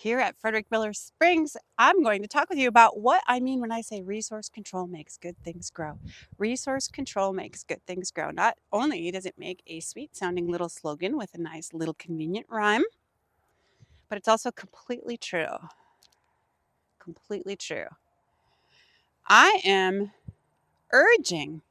Here at Frederick Miller Springs, I'm going to talk with you about what I mean when I say resource control makes good things grow. Resource control makes good things grow. Not only does it make a sweet sounding little slogan with a nice little convenient rhyme, but it's also completely true. Completely true. I am urgently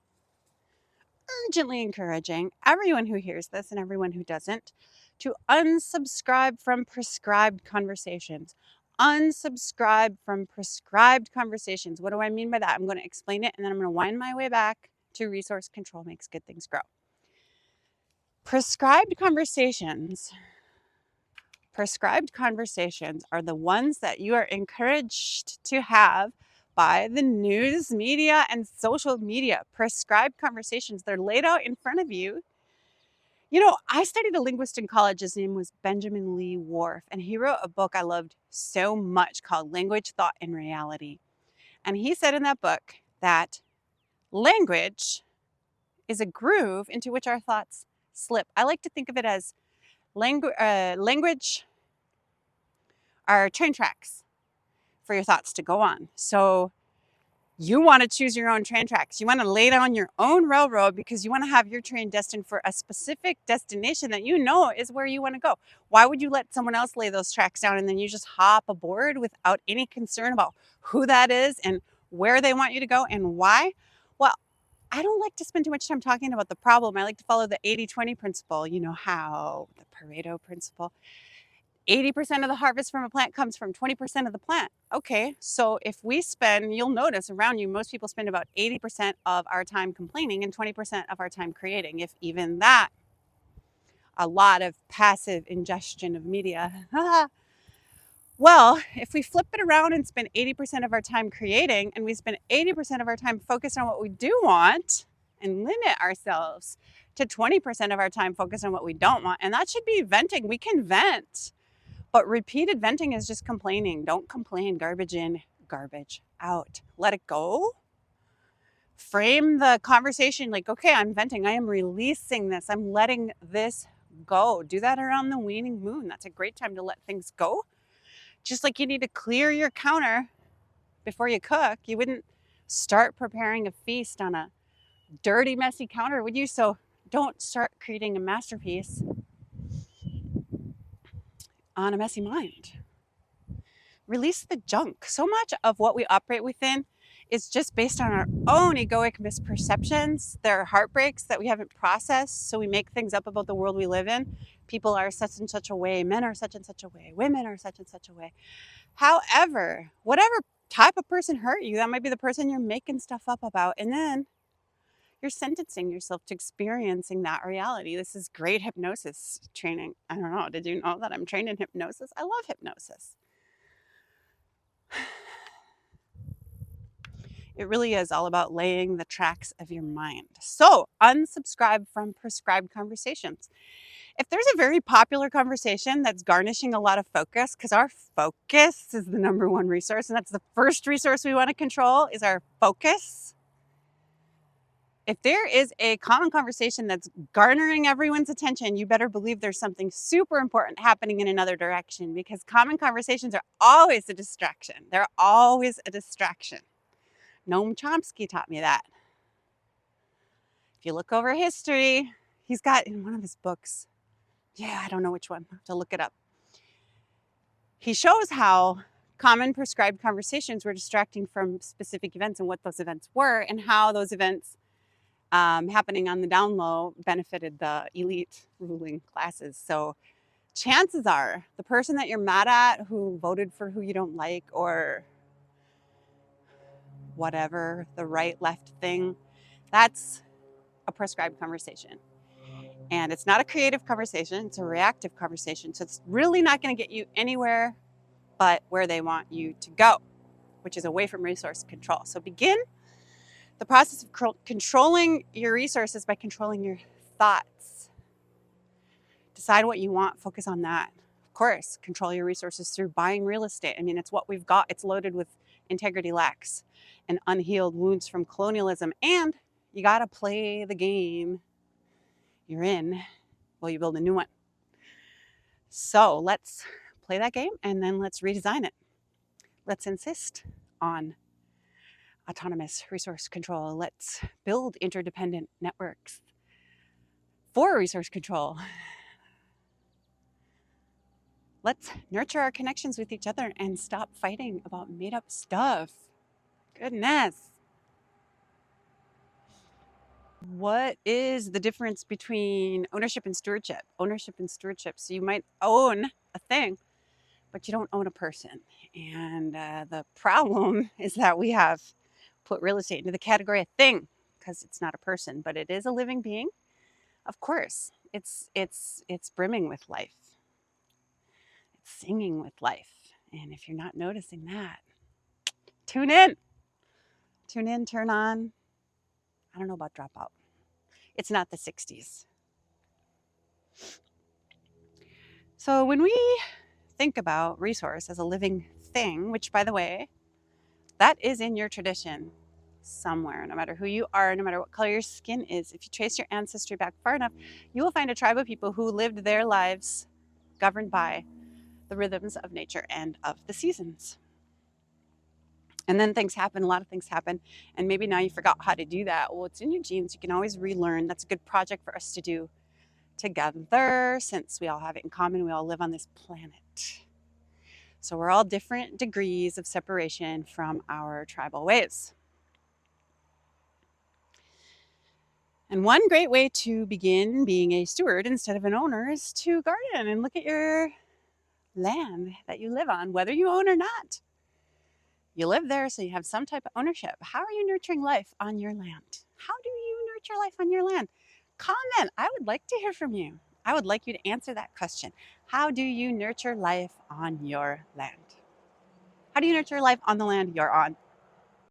encouraging everyone who hears this and everyone who doesn't to unsubscribe from prescribed conversations. Unsubscribe from prescribed conversations. What do I mean by that? I'm going to explain it and then I'm going to wind my way back to resource control makes good things grow. Prescribed conversations are the ones that you are encouraged to have by the news media and social media. Prescribed conversations, they're laid out in front of you. You know, I studied a linguist in college. His name was Benjamin Lee Whorf, and he wrote a book I loved so much called Language, Thought, and Reality. And he said in that book that language is a groove into which our thoughts slip. I like to think of it as language are train tracks for your thoughts to go on. So you want to choose your own train tracks. You want to lay down your own railroad because you want to have your train destined for a specific destination that you know is where you want to go. Why would you let someone else lay those tracks down and then you just hop aboard without any concern about who that is and where they want you to go and why? Well, I don't like to spend too much time talking about the problem. I like to follow the 80-20 principle. You know how the Pareto principle. 80% of the harvest from a plant comes from 20% of the plant. Okay, so if we spend, you'll notice around you, most people spend about 80% of our time complaining and 20% of our time creating, if even that. A lot of passive ingestion of media. Well, if we flip it around and spend 80% of our time creating and we spend 80% of our time focused on what we do want and limit ourselves to 20% of our time focused on what we don't want, and that should be venting. We can vent. But repeated venting is just complaining. Don't complain. Garbage in, garbage out. Let it go. Frame the conversation like, okay, I'm venting. I am releasing this. I'm letting this go. Do that around the waning moon. That's a great time to let things go. Just like you need to clear your counter before you cook. You wouldn't start preparing a feast on a dirty, messy counter, would you? So don't start creating a masterpiece on a messy mind. Release the junk. So much of what we operate within is just based on our own egoic misperceptions. There are heartbreaks that we haven't processed, so we make things up about the world we live in. People are such and such a way, men are such and such a way, women are such and such a way. However, whatever type of person hurt you, that might be the person you're making stuff up about, and then you're sentencing yourself to experiencing that reality. This is great hypnosis training. I don't know, did you know that I'm trained in hypnosis? I love hypnosis. It really is all about laying the tracks of your mind. So unsubscribe from prescribed conversations. If there's a very popular conversation that's garnishing a lot of focus, because our focus is the number one resource, and that's the first resource we want to control is our focus. If there is a common conversation that's garnering everyone's attention, you better believe there's something super important happening in another direction, because common conversations are always a distraction. They're always a distraction. Noam Chomsky taught me that. If you look over history, he's got in one of his books, I don't know which one, I have to look it up. He shows how common prescribed conversations were distracting from specific events and what those events were, and how those events happening on the down low benefited the elite ruling classes. So chances are the person that you're mad at who voted for who you don't like, or whatever, the right left thing, that's a prescribed conversation. And it's not a creative conversation, it's a reactive conversation. So it's really not going to get you anywhere but where they want you to go, which is away from resource control. So begin the process of controlling your resources by controlling your thoughts. Decide what you want, focus on that. Of course, control your resources through buying real estate. I mean, it's what we've got. It's loaded with integrity lacks and unhealed wounds from colonialism. And you got to play the game you're in while you build a new one. So let's play that game and then let's redesign it. Let's insist on autonomous resource control. Let's build interdependent networks for resource control. Let's nurture our connections with each other and stop fighting about made up stuff. Goodness. What is the difference between ownership and stewardship? Ownership and stewardship. So you might own a thing, but you don't own a person. And the problem is that we have put real estate into the category of thing because it's not a person, but it is a living being. Of course, it's brimming with life. It's singing with life. And if you're not noticing that, tune in. Tune in, turn on. I don't know about dropout. It's not the 60s. So when we think about resource as a living thing, which by the way, that is in your tradition somewhere, no matter who you are, no matter what color your skin is. If you trace your ancestry back far enough, you will find a tribe of people who lived their lives governed by the rhythms of nature and of the seasons. And then things happen, a lot of things happen, and maybe now you forgot how to do that. Well, it's in your genes. You can always relearn. That's a good project for us to do together since we all have it in common. We all live on this planet. So we're all different degrees of separation from our tribal ways. And one great way to begin being a steward instead of an owner is to garden and look at your land that you live on, whether you own or not. You live there, so you have some type of ownership. How are you nurturing life on your land? How do you nurture life on your land? Comment. I would like to hear from you. I would like you to answer that question. How do you nurture life on your land? How do you nurture life on the land you're on?